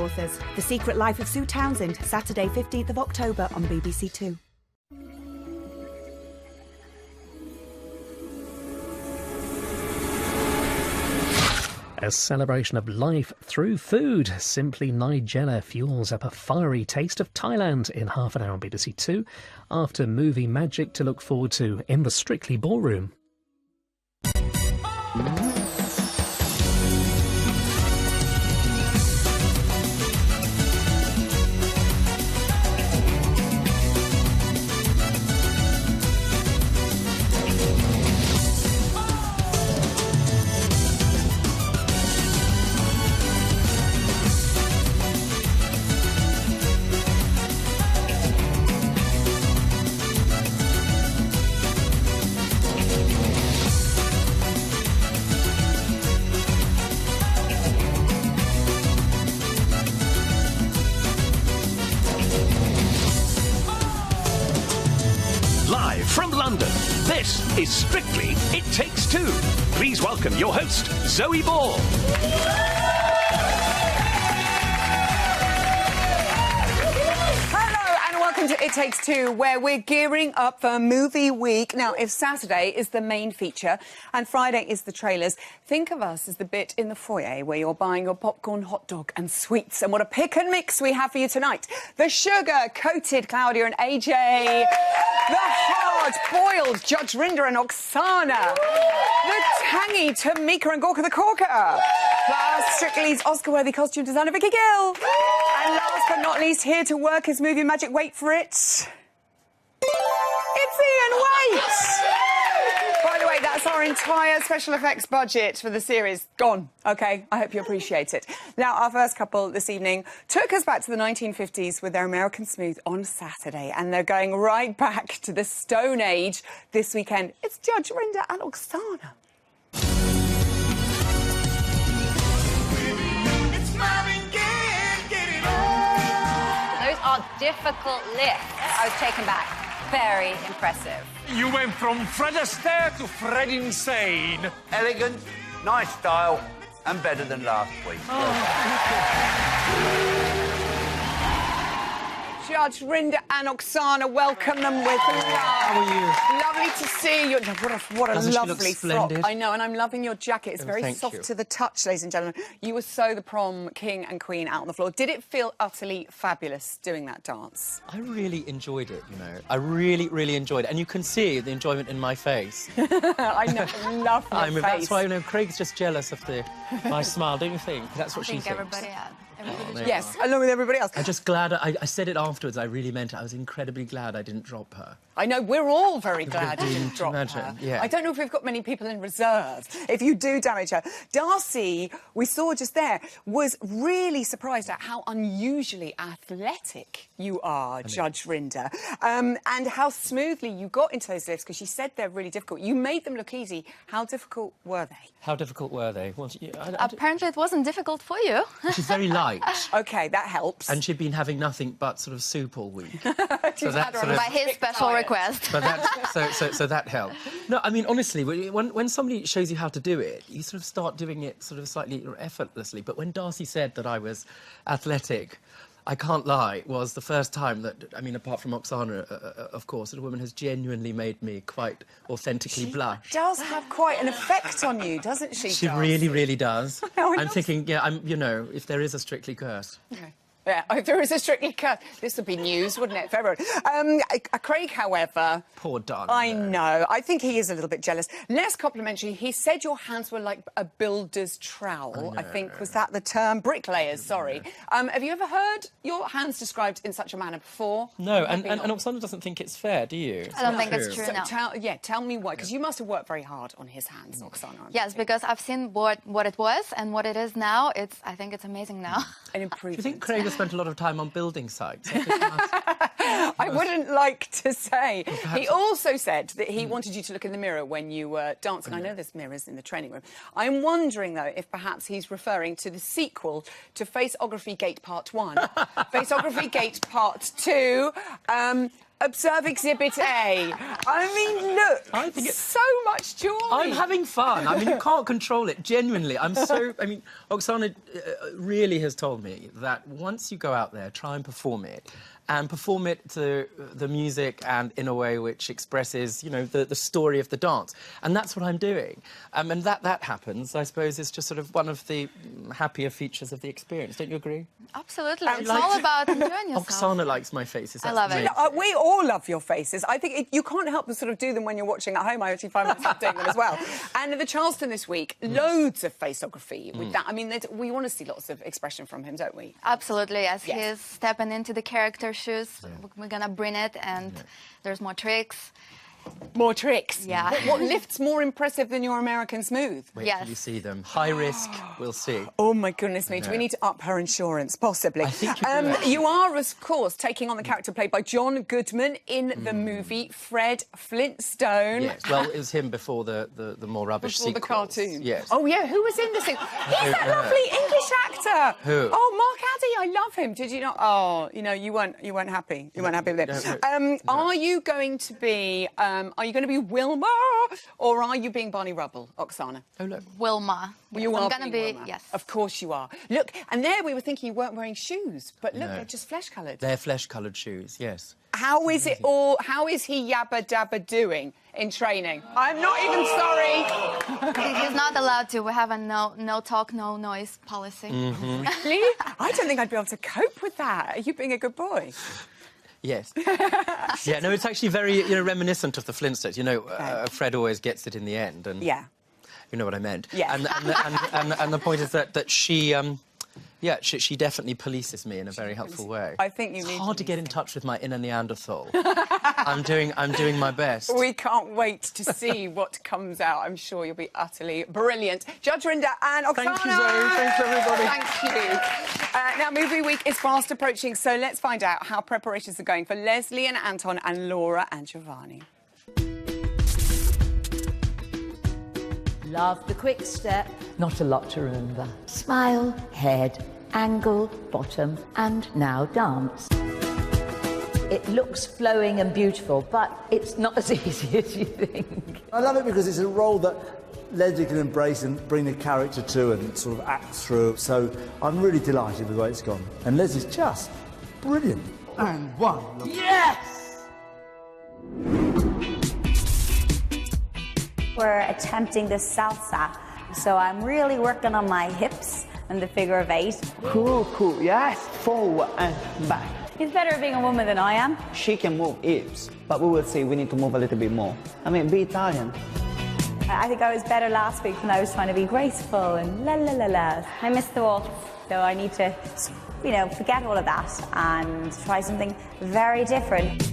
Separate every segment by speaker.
Speaker 1: Authors. The Secret Life of Sue Townsend, Saturday 15th of October on BBC Two.
Speaker 2: A celebration of life through food. Simply Nigella fuels up a fiery taste of Thailand in half an hour on BBC Two, after movie magic to look forward to in the Strictly Ballroom.
Speaker 3: Live from London, this is Strictly It Takes Two. Please welcome your host, Zoe Ball.
Speaker 4: Welcome to It Takes Two, where we're gearing up for movie week. Now, if Saturday is the main feature and Friday is the trailers, think of us as the bit in the foyer where you're buying your popcorn, hot dog and sweets. And what a pick and mix we have for you tonight. The sugar-coated Claudia and AJ. The hard-boiled Judge Rinder and Oksana. The tangy Tamika and Gorka the Corker. Plus, Strictly's Oscar-worthy costume designer Vicky Gill. And last but not least, here to work his movie magic, wait for it, it's Ian Waite! By the way, that's our entire special effects budget for the series. Gone, OK? I hope you appreciate it. Now, our first couple this evening took us back to the 1950s with their American Smooth on Saturday, and they're going right back to the Stone Age this weekend. It's Judge Rinder and Oksana.
Speaker 5: Are difficult lifts. I was taken back. Very impressive.
Speaker 6: You went from Fred Astaire to Fred Insane.
Speaker 7: Elegant, nice style, and better than last week.
Speaker 4: Judge Rinder and Oksana, welcome them with love.
Speaker 6: How are you?
Speaker 4: Lovely to see you. What a lovely frock.
Speaker 6: splendid.
Speaker 4: I know, and I'm loving your jacket. It's very
Speaker 6: thank
Speaker 4: soft
Speaker 6: you.
Speaker 4: to the touch, ladies and gentlemen. You were so the prom king and queen out on the floor. Did it feel utterly fabulous doing that dance?
Speaker 8: I really enjoyed it, you know. I really, really enjoyed it. And you can see the enjoyment in my face.
Speaker 4: I know, love your face.
Speaker 8: That's why, you know, Craig's just jealous of my smile, don't you think? That's what she thinks.
Speaker 5: Everybody had.
Speaker 4: Yes, along with everybody else.
Speaker 8: I'm just glad, I said it afterwards, I really meant it. I was incredibly glad I didn't drop her.
Speaker 4: I know, we're all very glad you didn't drop
Speaker 8: imagine,
Speaker 4: her.
Speaker 8: yeah.
Speaker 4: I don't know if we've got many people in reserve. If you do damage her. Darcy, we saw just there, was really surprised at how unusually athletic you are, Judge Rinder, and how smoothly you got into those lifts, because she said they're really difficult. You made them look easy. How difficult were they?
Speaker 8: How difficult were they? Well,
Speaker 5: Apparently it wasn't difficult for you.
Speaker 8: she's very light.
Speaker 4: OK, that helps.
Speaker 8: And she'd been having nothing but sort of soup all week. So that sort of...
Speaker 5: By his special request.
Speaker 8: But so that helped. No, I mean, honestly, when somebody shows you how to do it, you sort of start doing it sort of slightly effortlessly. But when Darcy said that I was athletic, I can't lie, it was the first time that, I mean, apart from Oksana, of course, that a woman has genuinely made me quite authentically blush.
Speaker 4: She does have quite an effect on you, doesn't she,
Speaker 8: She
Speaker 4: Darcy?
Speaker 8: really, really does.
Speaker 4: No,
Speaker 8: I'm thinking, yeah, you know, if there is a Strictly curse.
Speaker 4: Okay. Yeah, if there is a Strictly curse, this would be news, wouldn't it, for everyone? Craig, however...
Speaker 8: Poor darling.
Speaker 4: I know. I think he is a little bit jealous. Less complimentary, he said your hands were like a builder's trowel, I think. Was that the term? Bricklayers, sorry. Have you ever heard your hands described in such a manner before?
Speaker 8: No, and Oksana doesn't think it's fair, do you?
Speaker 5: I don't think it's true, no.
Speaker 4: Tell me why, because you must have worked very hard on his hands, Oksana.
Speaker 5: Yes, because I've seen what it was and what it is now. I think it's amazing now.
Speaker 4: An improvement.
Speaker 8: Do you think Craig has spent a lot of time on building sites?
Speaker 4: I wouldn't like to say. He also said that he wanted you to look in the mirror when you were dancing. I know there's mirrors in the training room. I'm wondering, though, if perhaps he's referring to the sequel to Faceography Gate Part 1, Faceography Gate Part 2, Observe Exhibit A. I mean, look,
Speaker 8: I think it's
Speaker 4: so much joy.
Speaker 8: I'm having fun. I mean, you can't control it. Genuinely, I mean, Oksana really has told me that once you go out there, try and perform it. And perform it to the music and in a way which expresses, you know, the story of the dance. And that's what I'm doing. And that happens, I suppose, is just sort of one of the happier features of the experience. Don't you agree?
Speaker 5: Absolutely. It's all about enjoying yourself.
Speaker 8: Oksana likes my faces.
Speaker 5: I love it.
Speaker 4: We all love your faces. I think you can't help but sort of do them when you're watching at home. I actually find myself doing them as well. And the Charleston this week, loads of faceography with that. I mean, we want to see lots of expression from him, don't we?
Speaker 5: Absolutely. As he's stepping into the character shoes, we're gonna bring it, and there's more tricks.
Speaker 4: More tricks.
Speaker 5: Yeah.
Speaker 4: What lifts more impressive than your American Smooth?
Speaker 8: Wait till you see them. High risk, we'll see.
Speaker 4: Oh, my goodness me. Do we need to up her insurance? Possibly.
Speaker 8: I think you do.
Speaker 4: You are, of course, taking on the character played by John Goodman in the movie Fred Flintstone.
Speaker 8: Yes, well, it was him before the more rubbish
Speaker 4: Before the
Speaker 8: sequels.
Speaker 4: cartoon.
Speaker 8: Yes.
Speaker 4: Oh, yeah. Who was in this? He's that lovely English actor.
Speaker 8: Who?
Speaker 4: Oh, Mark Addy. I love him. Did you not? Oh, you know, you weren't happy. You weren't happy with it.
Speaker 8: No.
Speaker 4: Are you going to be Wilma, or are you being Barney Rubble, Oksana?
Speaker 8: Oh, look.
Speaker 5: Wilma.
Speaker 4: You
Speaker 5: I'm
Speaker 4: are
Speaker 5: gonna
Speaker 4: being
Speaker 5: be,
Speaker 4: Wilma.
Speaker 5: yes.
Speaker 4: Of course you are. Look, and there we were thinking you weren't wearing shoes, but look,
Speaker 8: No.
Speaker 4: they're just flesh-coloured.
Speaker 8: They're flesh-coloured shoes, yes.
Speaker 4: How is it all? How is he yabba dabba doing in training? I'm not even sorry.
Speaker 5: He's not allowed to. We have a no talk, no noise policy.
Speaker 4: Really? I don't think I'd be able to cope with that. Are you being a good boy?
Speaker 8: Yes. Yeah, no, it's actually very, reminiscent of the Flintstones. You know, Fred always gets it in the end. And
Speaker 4: Yeah.
Speaker 8: You know what I meant.
Speaker 4: Yeah.
Speaker 8: And the point is that she... she definitely polices me in a very helpful way.
Speaker 4: I think you need
Speaker 8: It's hard to get in touch with my inner Neanderthal. I'm doing my best.
Speaker 4: We can't wait to see what comes out. I'm sure you'll be utterly brilliant. Judge Rinda and Oksana.
Speaker 8: Thank you, Zoe. Thanks, everybody.
Speaker 4: Thank you. Now, movie week is fast approaching, so let's find out how preparations are going for Leslie and Anton and Laura and Giovanni.
Speaker 9: Love the quick step. Not a lot to remember. Smile, head, angle, bottom, and now dance. It looks flowing and beautiful, but it's not as easy as you think.
Speaker 10: I love it because it's a role that Leslie can embrace and bring the character to and sort of act through. So I'm really delighted with the way it's gone. And Leslie's just brilliant. And one.
Speaker 9: Yes!
Speaker 11: We're attempting the salsa, so I'm really working on my hips and the figure of 8.
Speaker 12: Cool, cool, yes, forward and back.
Speaker 11: He's better at being a woman than I am.
Speaker 12: She can move hips, but we will see, we need to move a little bit more. I mean, be Italian.
Speaker 11: I think I was better last week when I was trying to be graceful and la la la la. I missed the waltz, so I need to, forget all of that and try something very different.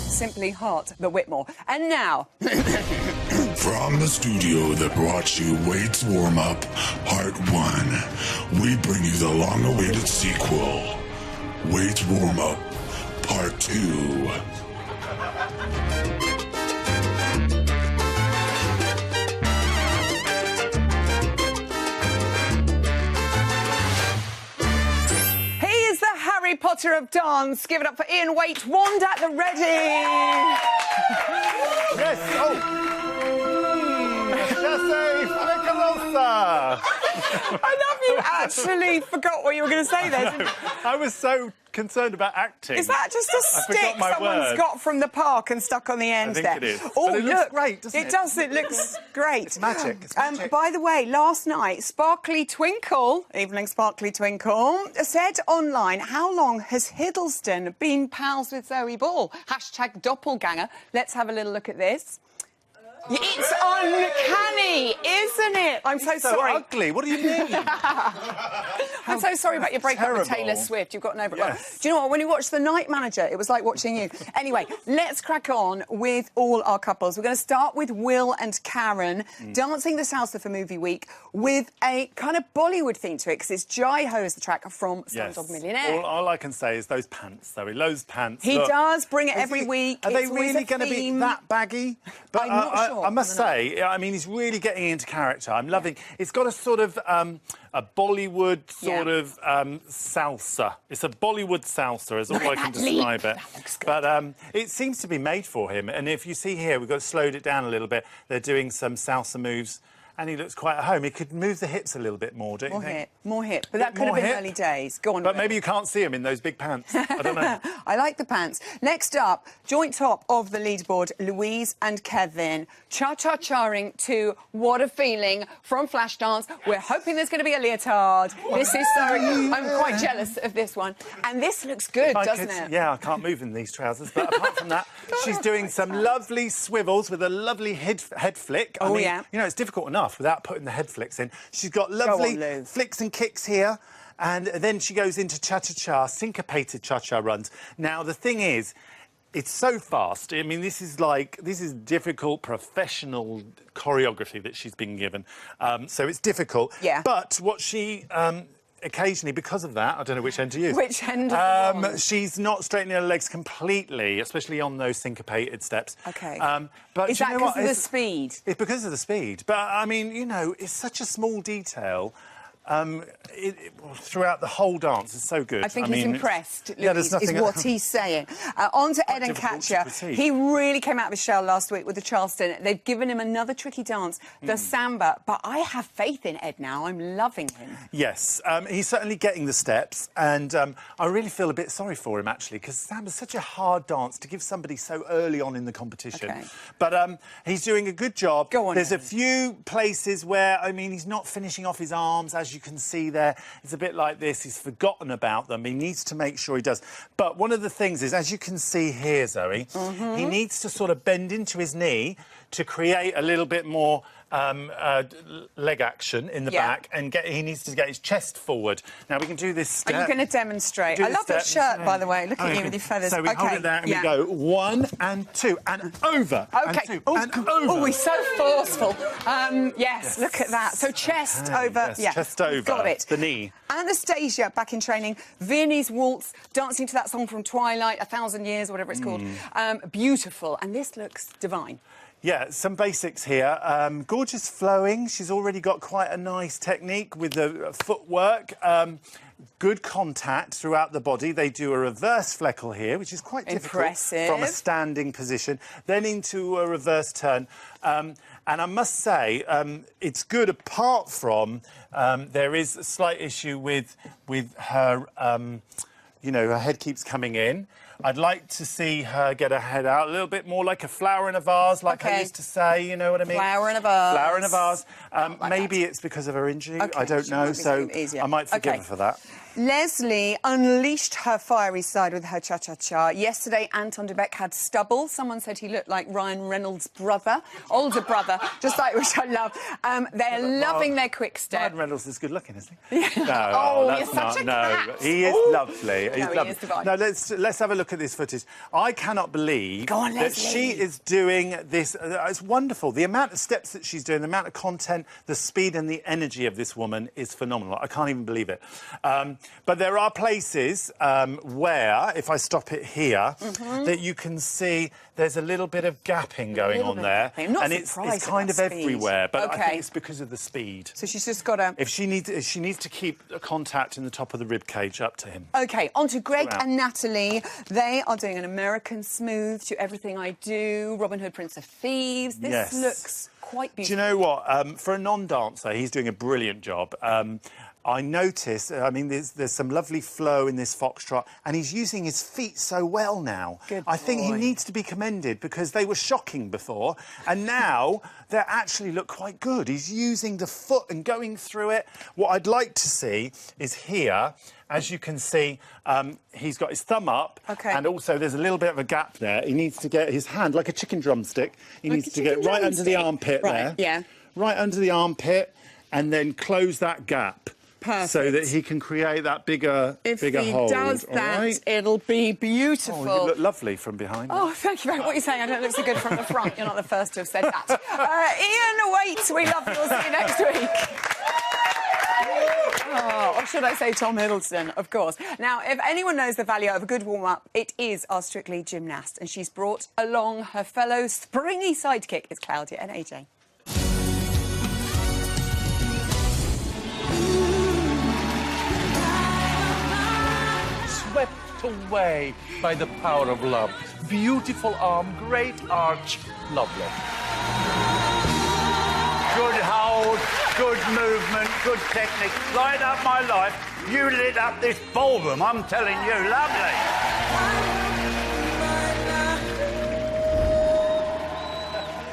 Speaker 4: Simply hot, the Whitmore. And now...
Speaker 13: From the studio that brought you Wade's Warm-Up, Part 1, we bring you the long-awaited sequel, Wade's Warm-Up, Part 2.
Speaker 4: Harry Potter of dance. Give it up for Ian Waite, wand at the ready.
Speaker 14: Yes.
Speaker 4: I love you actually forgot what you were going to say there. Didn't you?
Speaker 14: I was so concerned about acting.
Speaker 4: Is that just a stick someone's got from the park and stuck on the end there?
Speaker 14: I think it is.
Speaker 4: Oh,
Speaker 14: but it looks great, doesn't it?
Speaker 4: It does. It looks great.
Speaker 14: It's magic. It's magic.
Speaker 4: By the way, last night, Sparkly Twinkle, evening Sparkly Twinkle, said online, how long has Hiddleston been pals with Zoe Ball? # doppelganger. Let's have a little look at this. It's uncanny, isn't it? I'm so sorry.
Speaker 14: So ugly. What do you mean?
Speaker 4: I'm so sorry about your breakup with Taylor Swift. You've gotten over it. Yes. Do you know what? When you watched The Night Manager, it was like watching you. Anyway, let's crack on with all our couples. We're going to start with Will and Karen dancing the salsa for movie week with a kind of Bollywood theme to it because it's Jai Ho is the track from Slumdog Millionaire.
Speaker 14: All I can say is those pants, Zoe. Those pants.
Speaker 4: He does bring it every week.
Speaker 14: Are they really going to be that baggy?
Speaker 4: I'm not sure short.
Speaker 14: I must say, I mean, he's really getting into character. I'm loving. It's got a sort of a Bollywood sort of salsa. It's a Bollywood salsa, is all I can describe it. But it seems to be made for him. And if you see here, we've got slowed it down a little bit. They're doing some salsa moves. And he looks quite at home. He could move the hips a little bit more, don't you think?
Speaker 4: More hip. But that could have been early days. Go on.
Speaker 14: But maybe you can't see him in those big pants. I don't know.
Speaker 4: I like the pants. Next up, joint top of the leaderboard, Louise and Kevin. Cha-cha-charing to What a Feeling from Flashdance. We're hoping there's going to be a leotard. This is so... I'm quite jealous of this one. And this looks good, doesn't it?
Speaker 14: Yeah, I can't move in these trousers. But apart from that, she's doing some lovely swivels with a lovely head flick. I mean, you know, it's difficult enough without putting the head flicks in. She's got lovely flicks and kicks here, and then she goes into cha-cha-cha, syncopated cha-cha runs. Now, the thing is, it's so fast. I mean, this is difficult professional choreography that she's been given. So it's difficult.
Speaker 4: Yeah.
Speaker 14: But what she... occasionally, because of that, I don't know which end to use.
Speaker 4: Which end of the wand?
Speaker 14: She's not straightening her legs completely, especially on those syncopated steps.
Speaker 4: OK.
Speaker 14: But
Speaker 4: is that because of the speed?
Speaker 14: It's because of the speed. But, I mean, you know, it's such a small detail. Throughout the whole dance, it's so good.
Speaker 4: I think he's impressed, Louise,
Speaker 14: there's nothing
Speaker 4: is what he's saying. On to Ed and Katja. He really came out of his shell last week with the Charleston. They've given him another tricky dance, the samba. But I have faith in Ed now. I'm loving him.
Speaker 14: Yes, he's certainly getting the steps. And I really feel a bit sorry for him, actually, because samba's such a hard dance to give somebody so early on in the competition.
Speaker 4: Okay.
Speaker 14: But he's doing a good job.
Speaker 4: Go on,
Speaker 14: There's
Speaker 4: Ed.
Speaker 14: a few places where, I mean, he's not finishing off his arms, as you can see there. It's a bit like this. He's forgotten about them. He needs to make sure he does. But one of the things is, as you can see here, Zoe, he needs to sort of bend into his knee to create a little bit more leg action in the back, and he needs to get his chest forward. Now, we can do this step.
Speaker 4: Are you going to demonstrate? I love your shirt, by the way. Look at you with your feathers.
Speaker 14: So we hold it there and we go 1 and 2 and over.
Speaker 4: OK.
Speaker 14: And 2 and over.
Speaker 4: Oh, he's so forceful. Yes, look at that. So chest over.
Speaker 14: Yes, chest over.
Speaker 4: Got it.
Speaker 14: The knee.
Speaker 4: Anastasia, back in training. Viennese waltz, dancing to that song from Twilight, 1,000 Years, whatever it's called. Beautiful. And this looks divine.
Speaker 14: Yeah, some basics here. Gorgeous flowing. She's already got quite a nice technique with the footwork. Good contact throughout the body. They do a reverse fleckle here, which is quite difficult from a standing position. Then into a reverse turn. And I must say, it's good apart from there is a slight issue with her, you know, her head keeps coming in. I'd like to see her get her head out a little bit more like a flower in a vase, like I used to say, you know what I mean?
Speaker 4: Flower in a vase.
Speaker 14: Flower in a vase. Maybe it's because of her injury. I don't know, so I might forgive her for that.
Speaker 4: Leslie unleashed her fiery side with her cha-cha-cha. Yesterday, Anton de Beek had stubble. Someone said he looked like Ryan Reynolds' brother, older brother, just like, which I love. They're loving their quick step.
Speaker 14: Ryan Reynolds is good looking, isn't he?
Speaker 4: Yeah.
Speaker 14: No,
Speaker 4: you're such a cat.
Speaker 14: He is lovely. He's lovely.
Speaker 4: He is divine.
Speaker 14: Now, let's have a look at this footage. I cannot believe that she is doing this. It's wonderful. The amount of steps that she's doing, the amount of content, the speed and the energy of this woman is phenomenal. I can't even believe it. But there are places where, if I stop it here, that you can see there's a little bit of gapping going on there.
Speaker 4: And
Speaker 14: it's kind of everywhere, but I think it's because of the speed.
Speaker 4: So she's just got to...
Speaker 14: If she needs to keep a contact in the top of the rib cage up to him.
Speaker 4: OK, on to Greg and Natalie. They are doing an American smooth to Everything I Do, Robin Hood, Prince of Thieves. This looks quite beautiful.
Speaker 14: Do you know what? For a non-dancer, he's doing a brilliant job. I noticed, I mean, there's some lovely flow in this foxtrot, and he's using his feet so well now. I think he needs to be commended because they were shocking before, and now they actually look quite good. He's using the foot and going through it. What I'd like to see is here, as you can see, he's got his thumb up, and also there's a little bit of a gap there. He needs to get his hand, like a chicken drumstick, he needs to get right under the armpit there.
Speaker 4: Yeah.
Speaker 14: Right under the armpit, and then close that gap.
Speaker 4: Perfect.
Speaker 14: So that he can create that bigger hold.
Speaker 4: If he does that, it'll be beautiful.
Speaker 14: Oh, you look lovely from behind.
Speaker 4: Oh, thank you very much. What are you saying? I don't look so good from the front. You're not the first to have said that. Ian, wait. We love you. We'll see you next week. Oh, should I say Tom Hiddleston, of course. Now, if anyone knows the value of a good warm-up, it is our Strictly gymnast, and she's brought along her fellow springy sidekick. It's Claudia and AJ.
Speaker 6: Swept away by the power of love. Beautiful arm, great arch, lovely.
Speaker 7: Good hold, good movement, good technique. Light up my life. You lit up this ballroom, I'm telling you. Lovely.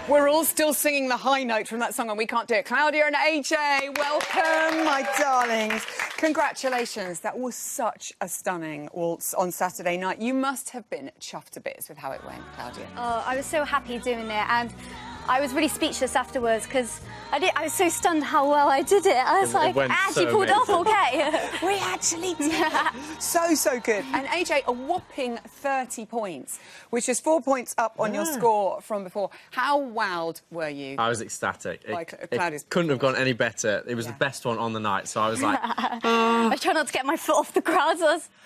Speaker 4: We're all still singing the high note from that song and we can't do it. Claudia and AJ, welcome, my darlings. Congratulations. That was such a stunning waltz on Saturday night. You must have been chuffed to bits with how it went, Claudia.
Speaker 15: Oh, I was so happy doing it, and I was really speechless afterwards because I was so stunned how well I did it. I was like, I actually pulled off okay.
Speaker 4: We actually did it. So good. And AJ, a whopping 30 points, which is 4 points up on your score from before. How wowed were you?
Speaker 8: I was ecstatic.
Speaker 4: Claudia's
Speaker 8: It couldn't have gone any better. It was the best one on the night, so I was like...
Speaker 15: I was trying not to get my foot off the ground.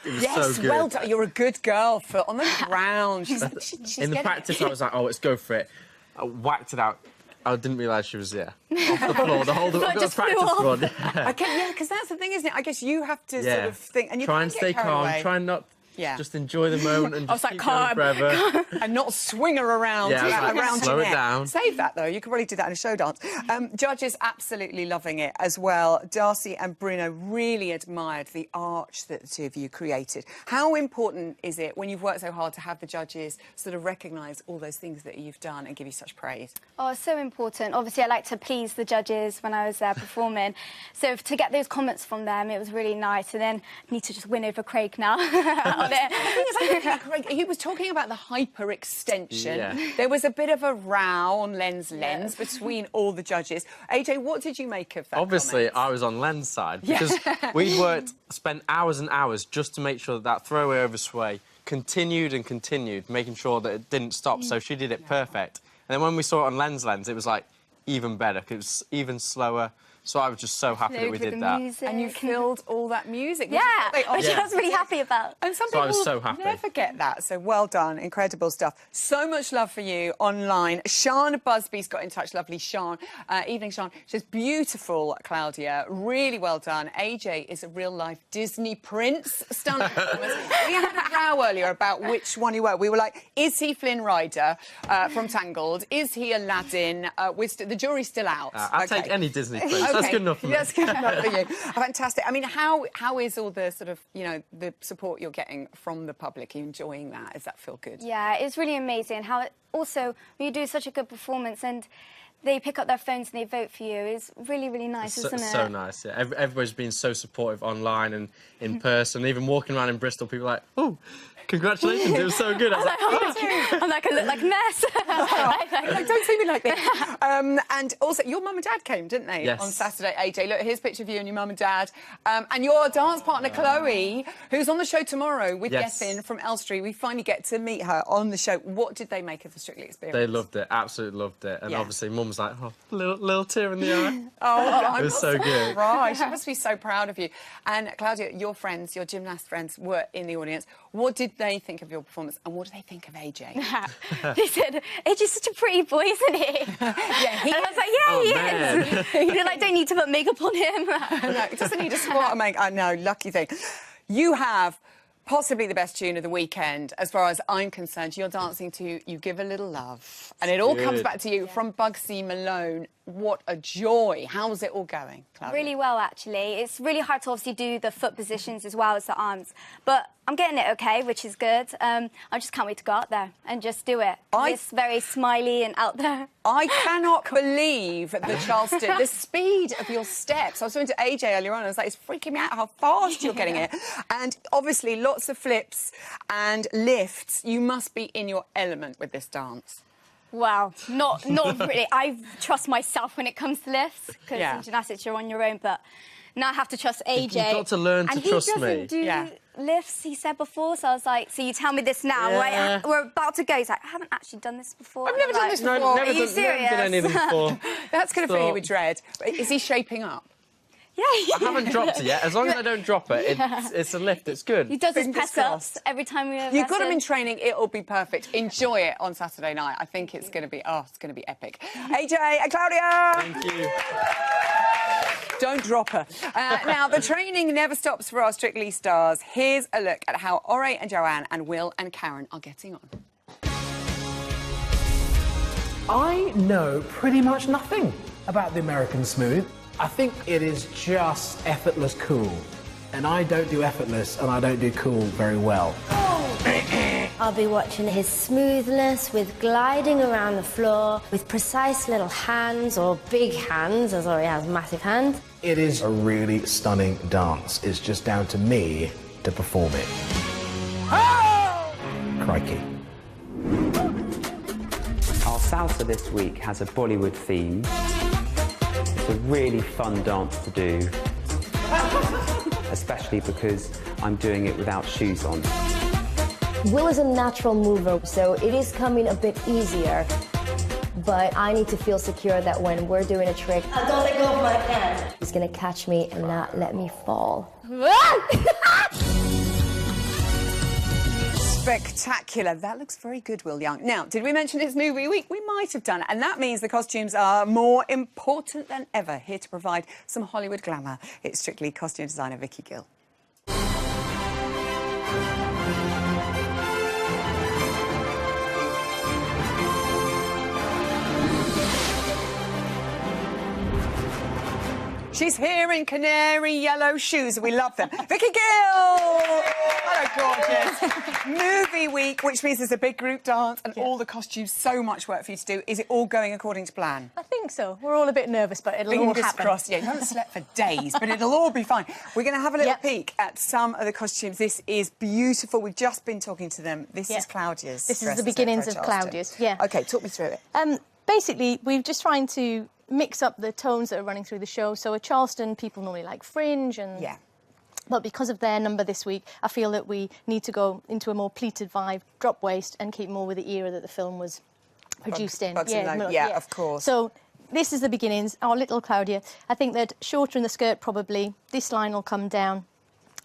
Speaker 4: Yes,
Speaker 8: so good.
Speaker 4: well done. You're a good girl, foot on the ground. She's
Speaker 8: In the practice, I was like, oh, let's go for it. I whacked it out. I didn't realise she was there. Off the floor, the whole practice squad.
Speaker 4: Yeah, because that's the thing, isn't it? I guess you have to sort of think... And you
Speaker 8: try
Speaker 4: can't
Speaker 8: and
Speaker 4: get
Speaker 8: stay
Speaker 4: carried
Speaker 8: calm,
Speaker 4: away.
Speaker 8: try and not...
Speaker 4: Yeah.
Speaker 8: Just enjoy the moment and
Speaker 4: I was
Speaker 8: just
Speaker 4: like,
Speaker 8: keep going forever.
Speaker 4: And not swing her around, around
Speaker 8: slow
Speaker 4: your
Speaker 8: it
Speaker 4: neck.
Speaker 8: down.
Speaker 4: Save that, though. You could probably do that in a show dance. Judges absolutely loving it as well. Darcy and Bruno really admired the arch that the two of you created. How important is it, when you've worked so hard, to have the judges sort of recognise all those things that you've done and give you such praise?
Speaker 15: Oh, it's so important. Obviously, I like to please the judges when I was there performing. So to get those comments from them, it was really nice. And then I need to just win over Craig now on it.
Speaker 4: Craig, he was talking about the hyperextension. Yeah. There was a bit of a row on lens between all the judges. AJ, what did you make of that?
Speaker 8: Obviously,
Speaker 4: comment?
Speaker 8: I was on Len's side because we'd spent hours and hours just to make sure that throwaway over sway continued and continued, making sure that it didn't stop. So she did it perfect. And then when we saw it on Len's lens, it was like even better because it was even slower. So I was just so happy that we did that.
Speaker 15: Music.
Speaker 4: And you filled all that music.
Speaker 15: Yeah, which I was really happy about.
Speaker 4: And some
Speaker 8: So I was
Speaker 4: people
Speaker 8: so happy.
Speaker 4: never get that. So well done. Incredible stuff. So much love for you online. Sian Busby's got in touch. Lovely Sian. Evening, Sian. She's beautiful, Claudia. Really well done. AJ is a real-life Disney prince. Stunning performance. We had a row earlier about which one you were. We were like, is he Flynn Rider from Tangled? Is he Aladdin? The jury's still out.
Speaker 8: I'll take any Disney prince. That's good enough for me.
Speaker 4: That's good enough for you. Fantastic. I mean, how is all the sort of, the support you're getting from the public? Are you enjoying that? Does that feel good?
Speaker 15: Yeah, it's really amazing how also when you do such a good performance and they pick up their phones and they vote for you is really, really nice, isn't it? So nice,
Speaker 8: yeah. Everybody's been so supportive online and in person. Even walking around in Bristol, people are like, oh, congratulations, it was so good. I was like,
Speaker 15: I'm like, I look like a mess.
Speaker 4: Like, don't see me like this. And also, your mum and dad came, didn't they,
Speaker 8: Yes.
Speaker 4: on Saturday, AJ? Look, here's a picture of you and your mum and dad. And your dance partner, Chloe, who's on the show tomorrow with Gethin from Elstree. We finally get to meet her on the show. What did they make of the Strictly experience?
Speaker 8: They loved it, absolutely loved it. And obviously, Mum's like, oh, little tear in the eye.
Speaker 4: Oh,
Speaker 8: it was so good.
Speaker 4: Right, she must be so proud of you. And Claudia, your friends, your gymnast friends, were in the audience. What did they think of your performance, and what do they think of AJ?
Speaker 15: They said, AJ's such a pretty boy, isn't he?
Speaker 4: Yeah, he
Speaker 15: and I was like, yeah, he is. You're like, don't need to put makeup on him.
Speaker 4: No, he doesn't need a squat and make. I know, lucky thing. You have possibly the best tune of the weekend, as far as I'm concerned. You're dancing to You Give a Little Love. And it all comes back to you from Bugsy Malone. What a joy. How's it all going, Claudia?
Speaker 15: Really well, actually. It's really hard to obviously do the foot positions as well as the arms. But I'm getting it okay, which is good. I just can't wait to go out there and just do it. It's very smiley and out there.
Speaker 4: I cannot believe the Charleston, the speed of your steps. I was talking to AJ earlier on, and I was like, it's freaking me out how fast you're getting it. And obviously, lots of flips and lifts. You must be in your element with this dance.
Speaker 15: Wow, not really. I trust myself when it comes to lifts, because in gymnastics you're on your own, but now I have to trust AJ.
Speaker 8: You've got to learn to trust me.
Speaker 15: And he doesn't do lifts, he said before, so I was like, so you tell me this now.
Speaker 8: Yeah.
Speaker 15: We're about to go. He's like, I haven't actually done this before.
Speaker 4: I've never done this before.
Speaker 15: Are you serious?
Speaker 8: Never done any of them before.
Speaker 4: That's going to fill you with dread. Is he shaping up?
Speaker 15: Yeah.
Speaker 8: I haven't dropped it yet. As long as I don't drop it, it's a lift. It's good.
Speaker 15: He does his
Speaker 4: Fingers
Speaker 15: press-ups every time we
Speaker 4: You've got him in training. It'll be perfect. Enjoy it on Saturday night. I think it's going to be, it's going to be epic. AJ and Claudia.
Speaker 8: Thank you.
Speaker 4: Don't drop her. Now, the training never stops for our Strictly stars. Here's a look at how Ore and Joanne and Will and Karen are getting on.
Speaker 16: I know pretty much nothing about the American Smooth. I think it is just effortless cool. And I don't do effortless and I don't do cool very well.
Speaker 17: I'll be watching his smoothness with gliding around the floor with precise little hands, or big hands, as Ori has massive hands.
Speaker 16: It is a really stunning dance. It's just down to me to perform it. Crikey.
Speaker 18: Our salsa this week has a Bollywood theme. It's a really fun dance to do, especially because I'm doing it without shoes on.
Speaker 17: Will is a natural mover, so it is coming a bit easier. But I need to feel secure that when we're doing a trick, don't let go of my hand. He's gonna catch me and not let me fall.
Speaker 4: Spectacular. That looks very good, Will Young. Now, did we mention it's movie week? We might have done. And that means the costumes are more important than ever. Here to provide some Hollywood glamour, it's Strictly costume designer Vicky Gill. She's here in canary yellow shoes. We love them. Vicky Gill! Hello, gorgeous. Movie week, which means there's a big group dance and all the costumes, so much work for you to do. Is it all going according to plan?
Speaker 19: I think so. We're all a bit nervous, but it'll all happen.
Speaker 4: Fingers crossed. Yeah, you haven't slept for days, but it'll all be fine. We're going to have a little peek at some of the costumes. This is beautiful. We've just been talking to them. This is Claudia's.
Speaker 19: This is the beginnings of Claudia's, yeah.
Speaker 4: OK, talk me through it.
Speaker 19: Basically, we're just trying to mix up the tones that are running through the show. So at Charleston, people normally like fringe and...
Speaker 4: Yeah.
Speaker 19: But because of their number this week, I feel that we need to go into a more pleated vibe, drop waist, and keep more with the era that the film was produced in.
Speaker 4: Yeah, of course.
Speaker 19: So this is the beginnings. Our little Claudia. I think that shorter in the skirt, probably. This line will come down.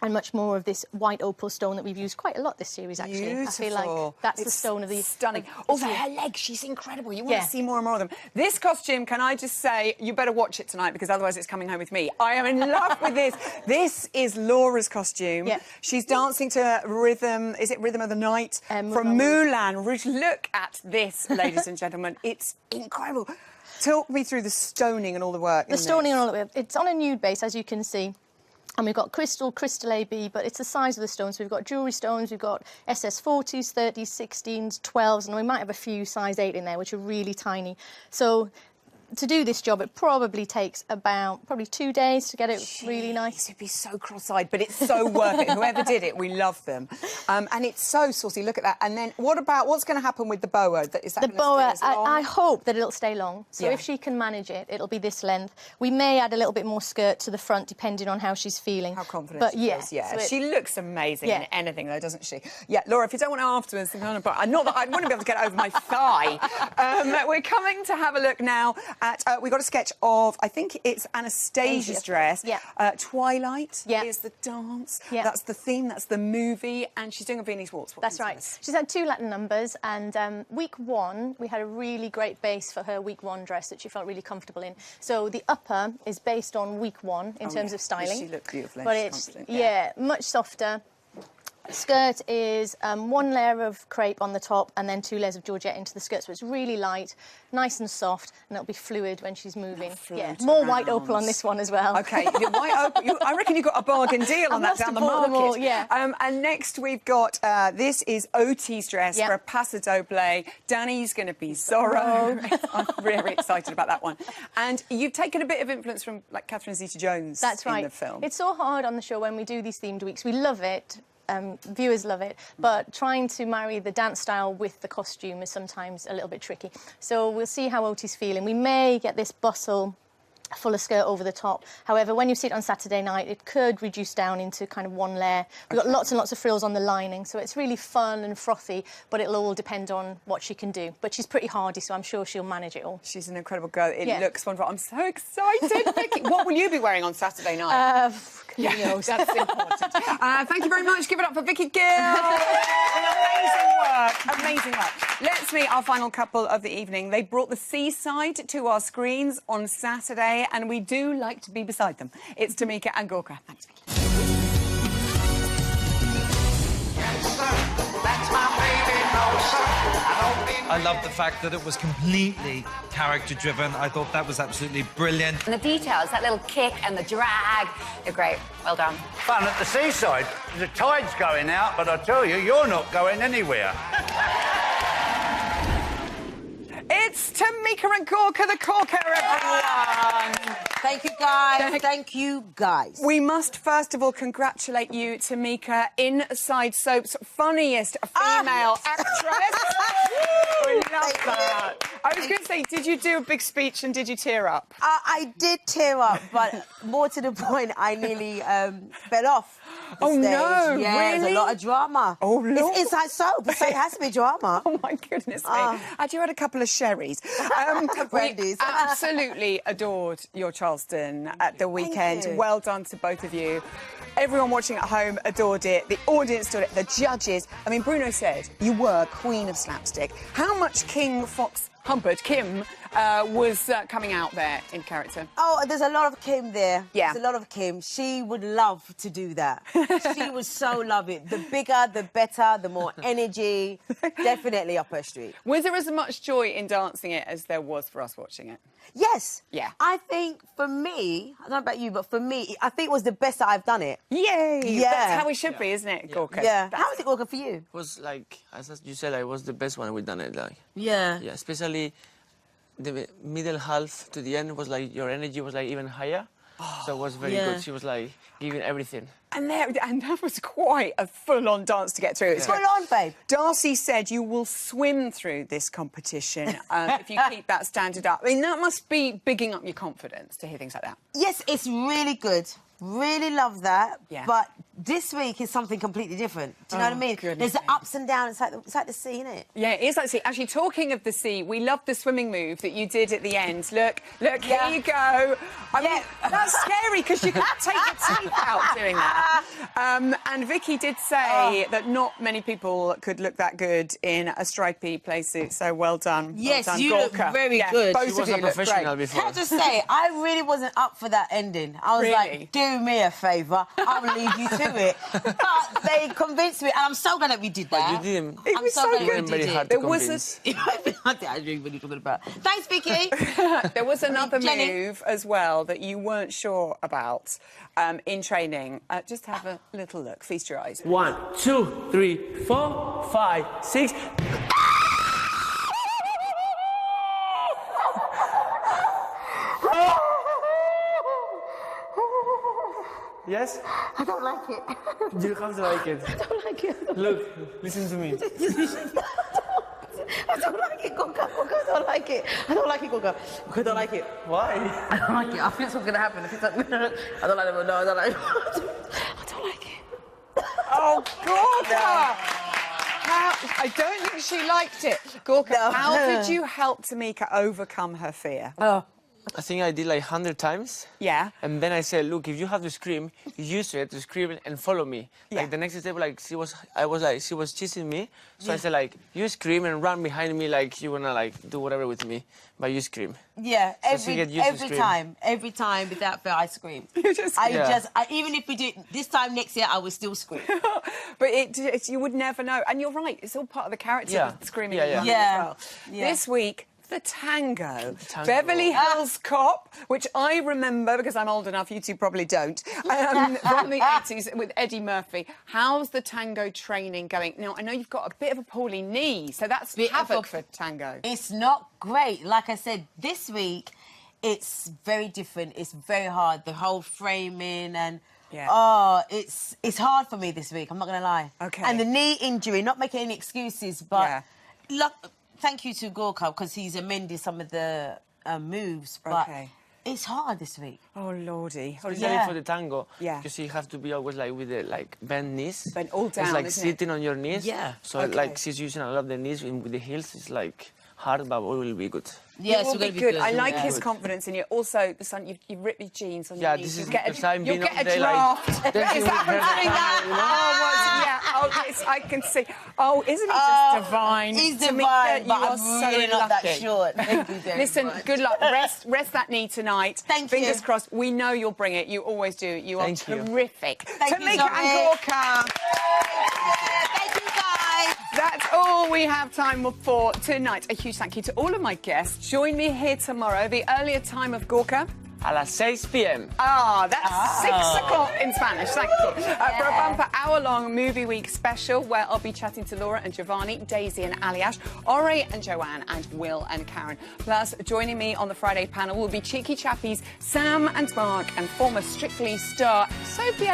Speaker 19: And much more of this white opal stone that we've used quite a lot this series, actually.
Speaker 4: Beautiful.
Speaker 19: I feel like that's the stone of the...
Speaker 4: Stunning. Also, her legs, she's incredible. You want to see more and more of them. This costume, can I just say, you better watch it tonight because otherwise it's coming home with me. I am in love with this. This is Laura's costume.
Speaker 19: Yeah.
Speaker 4: She's dancing to Rhythm, is it Rhythm of the Night? From Mulan. Look at this, ladies and gentlemen. It's incredible. Talk me through the stoning and all the work.
Speaker 19: The stoning and all of it. It's on a nude base, as you can see. And we've got crystal AB, but it's the size of the stones. So we've got jewellery stones, we've got SS40s, 30s, 16s, 12s, and we might have a few size 8 in there, which are really tiny. So to do this job, it probably takes about 2 days to get it really nice.
Speaker 4: It'd be so cross-eyed, but it's so worth it. Whoever did it, we love them. And it's so saucy. Look at that. And then what's going to happen with the boa? Is that
Speaker 19: the boa, I hope that it'll stay long. So if she can manage it, it'll be this length. We may add a little bit more skirt to the front, depending on how she's feeling.
Speaker 4: How confident she is. Yeah. So she looks amazing in anything, though, doesn't she? Yeah, Laura, if you don't want to afterwards, not that I wouldn't be able to get it over my thigh. We're coming to have a look now at... we got a sketch of, I think it's Anastasia's dress.
Speaker 19: Yeah.
Speaker 4: Twilight is the dance. Yeah. That's the theme, that's the movie, and she's doing a Viennese waltz.
Speaker 19: That's right. She's had 2 Latin numbers, and week 1, we had a really great base for her week 1 dress that she felt really comfortable in. So the upper is based on week 1 in terms of styling.
Speaker 4: She looked beautiful.
Speaker 19: But it's, much softer. Skirt is 1 layer of crepe on the top and then 2 layers of georgette into the skirt, so it's really light, nice and soft, and it'll be fluid when she's moving. More white opal on this one as well.
Speaker 4: OK, white opal. I reckon you got a bargain deal on that down the market.
Speaker 19: All, yeah.
Speaker 4: And next we've got this is Oti's dress for a Paso Doble. Danny's going to be Zorro. I'm really excited about that one. And you've taken a bit of influence from like Catherine Zeta-Jones in the film.
Speaker 19: It's so hard on the show when we do these themed weeks. We love it. Viewers love it, but trying to marry the dance style with the costume is sometimes a little bit tricky. So we'll see how Oti's feeling. We may get this bustle fuller skirt over the top. However, when you see it on Saturday night, it could reduce down into kind of one layer. We've got lots and lots of frills on the lining, so it's really fun and frothy, but it'll all depend on what she can do. But she's pretty hardy, so I'm sure she'll manage it all.
Speaker 4: She's an incredible girl. It looks wonderful. I'm so excited, Vicky. What will you be wearing on Saturday night? That's important. Thank you very much. Give it up for Vicky Gill. Amazing work. Amazing work. Let's meet our final couple of the evening. They brought the seaside to our screens on Saturday, and we do like to be beside them. It's Tamika and Gorka. Thanks, Vicky.
Speaker 20: I love the fact that it was completely character-driven. I thought that was absolutely brilliant.
Speaker 21: And the details, that little kick and the drag, they're great. Well done.
Speaker 7: Fun at the seaside. The tide's going out, but I tell you, you're not going anywhere.
Speaker 4: It's Tamika and Gorka, the Corker, everyone.
Speaker 22: Thank you, guys. Thank you, guys.
Speaker 4: We must first of all congratulate you, Tamika, Inside Soap's funniest female actress. We love that. I was going to say, did you do a big speech and did you tear up?
Speaker 22: I did tear up, but more to the point, I nearly fell off.
Speaker 4: Oh,
Speaker 22: stage.
Speaker 4: no,
Speaker 22: yeah,
Speaker 4: really?
Speaker 22: There's a lot of drama.
Speaker 4: Oh, Lord.
Speaker 22: It's Inside Soap, so it has to be drama.
Speaker 4: Oh, my goodness me. Had you had a couple of sherries? We absolutely adored your Charleston at the weekend.
Speaker 22: you.
Speaker 4: Well done to both of you. Everyone watching at home adored it. The audience adored it. The judges. I mean, Bruno said you were queen of slapstick. How much King Fox Humbert, Kim, was coming out there in character?
Speaker 22: Oh, there's a lot of Kim there.
Speaker 4: Yeah.
Speaker 22: There's a lot of Kim. She would love to do that. She would so love it. The bigger, the better, the more energy. Definitely up her street.
Speaker 4: Was there as much joy in dancing it as there was for us watching it?
Speaker 22: Yes.
Speaker 4: Yeah.
Speaker 22: I think for me, I don't know about you, but for me, I think it was the best that I've done it.
Speaker 4: Yay!
Speaker 22: Yeah.
Speaker 4: That's how it should be, isn't it, Gorka?
Speaker 22: Yeah. How was it, Gorka, for you?
Speaker 8: It was like, as you said, it was the best one we've done it. Like,
Speaker 22: Yeah.
Speaker 8: yeah, especially the middle half to the end was like your energy was like even higher. So it was very good. She was like giving everything.
Speaker 4: And that was quite a full-on dance to get through.
Speaker 22: It's full on, babe.
Speaker 4: Darcy said you will swim through this competition if you keep that standard up. I mean, that must be bigging up your confidence to hear things like that.
Speaker 22: Yes, it's really good. Really love that.
Speaker 4: Yeah.
Speaker 22: But this week is something completely different. Do you know what I mean? There's the ups and downs. It's like the sea, isn't it?
Speaker 4: Yeah, it is like the sea. Actually, talking of the sea, we love the swimming move that you did at the end. Look, here you go. I mean, that's scary because you could take your teeth out doing that. And Vicky did say that not many people could look that good in a stripy play suit. So well done.
Speaker 22: Yes,
Speaker 4: well done,
Speaker 22: you
Speaker 4: Gorka.
Speaker 22: look very good.
Speaker 4: Both
Speaker 22: She
Speaker 4: of
Speaker 22: wasn't
Speaker 4: you
Speaker 22: a
Speaker 4: look
Speaker 8: professional
Speaker 4: great.
Speaker 8: before.
Speaker 22: Can I just say, I really wasn't up for that ending. I was
Speaker 4: Really?
Speaker 22: like, do me a favour, I'll leave you to it. But they convinced me, and I'm so glad that we did that.
Speaker 8: But you didn't.
Speaker 22: I'm so glad
Speaker 8: You
Speaker 22: we
Speaker 8: were very
Speaker 22: did
Speaker 8: hard
Speaker 22: it.
Speaker 8: to
Speaker 4: There was
Speaker 8: convince.
Speaker 22: I don't know what you're talking about. Thanks, Vicky.
Speaker 4: There was another
Speaker 22: Jenny.
Speaker 4: move as well that you weren't sure about in training. Just have a little look. Feast your eyes.
Speaker 23: 1, 2, 3, 4, 5, 6. Yes?
Speaker 22: I don't like it.
Speaker 23: You have to like it.
Speaker 22: I don't like it.
Speaker 23: Look, listen to me.
Speaker 22: I don't like it, Gorka. I don't like it. I don't like it, Gorka. I don't like it.
Speaker 23: Why?
Speaker 22: I don't like it. I think something's going to happen. I don't like it. No, I don't like it. I don't like it.
Speaker 4: Oh, Gorka! I don't think she liked it. Gorka, how did you help Tamika overcome her fear?
Speaker 8: I think I did like 100 times.
Speaker 4: Yeah.
Speaker 8: And then I said, look, if you have to scream, use it to scream and follow me.
Speaker 4: Yeah.
Speaker 8: Like the next step, like she was chasing me. So I said, like, you scream and run behind me like you wanna like do whatever with me, but you scream.
Speaker 22: Yeah,
Speaker 8: So she get used to scream.
Speaker 22: every time without fail, I scream.
Speaker 4: You just
Speaker 22: Even if we do it this time next year, I will still scream.
Speaker 4: But you would never know. And you're right, it's all part of the character,
Speaker 8: Yeah.
Speaker 4: the screaming
Speaker 8: Yeah,
Speaker 4: and
Speaker 8: yeah.
Speaker 4: running
Speaker 22: Yeah.
Speaker 4: as well.
Speaker 22: Yeah.
Speaker 4: This week, the tango.
Speaker 8: tango.
Speaker 4: Beverly Hills Cop, which I remember because I'm old enough, you two probably don't, from the 80s with Eddie Murphy. How's the tango training going? Now, I know you've got a bit of a poorly knee, so that's havoc for tango.
Speaker 22: It's not great. Like I said, this week, it's very different. It's very hard. The whole framing and...
Speaker 4: Yeah.
Speaker 22: Oh, it's hard for me this week, I'm not going to lie.
Speaker 4: Okay.
Speaker 22: And the knee injury, not making any excuses, but...
Speaker 4: Yeah.
Speaker 22: Look, thank you to Gorka, because he's amended some of the moves, but...
Speaker 4: Okay.
Speaker 22: It's hard this week.
Speaker 4: Oh, Lordy.
Speaker 23: Especially for the tango.
Speaker 4: Yeah.
Speaker 23: Because you have to be always like with the bent knees.
Speaker 4: Bent all down,
Speaker 23: It's like
Speaker 4: isn't it?
Speaker 23: sitting on your knees.
Speaker 4: Yeah.
Speaker 23: So
Speaker 4: Okay.
Speaker 23: like she's using a lot of the knees with the heels. It's like hard, but it will be good.
Speaker 4: Yes, it will be good. I like his confidence in you. Also, the son, you've ripped your jeans on
Speaker 23: Yeah,
Speaker 4: your knees.
Speaker 23: this is
Speaker 4: You'll get
Speaker 23: because I'm
Speaker 4: you'll
Speaker 23: being
Speaker 4: get
Speaker 23: all
Speaker 4: a
Speaker 23: day, like,
Speaker 4: draft.
Speaker 23: dancing
Speaker 4: Is
Speaker 23: with
Speaker 4: that
Speaker 23: her.
Speaker 4: happening now?
Speaker 23: You know?
Speaker 4: Oh, I can see. Oh, isn't he just divine?
Speaker 22: He's
Speaker 4: Tamika,
Speaker 22: divine, but
Speaker 4: you are
Speaker 22: I'm
Speaker 4: so
Speaker 22: really not that
Speaker 4: lucky.
Speaker 22: short. Thank you very
Speaker 4: Listen,
Speaker 22: much.
Speaker 4: good luck. Rest that knee tonight. Fingers crossed. We know you'll bring it. You always do. You are
Speaker 23: Thank you.
Speaker 4: terrific.
Speaker 22: Thank you,
Speaker 4: Tamika and
Speaker 22: Zoe.
Speaker 4: Gorka.
Speaker 22: Thank you, guys.
Speaker 4: That's all we have time for tonight. A huge thank you to all of my guests. Join me here tomorrow. The earlier time of Gorka.
Speaker 23: A las 6 p.m.
Speaker 4: Ah, that's 6 o'clock in Spanish. Thank you. For a bumper hour-long movie week special where I'll be chatting to Laura and Giovanni, Daisy and Aliash, Ori and Joanne, and Will and Karen. Plus, joining me on the Friday panel will be Cheeky Chappies Sam and Mark and former Strictly star Sophie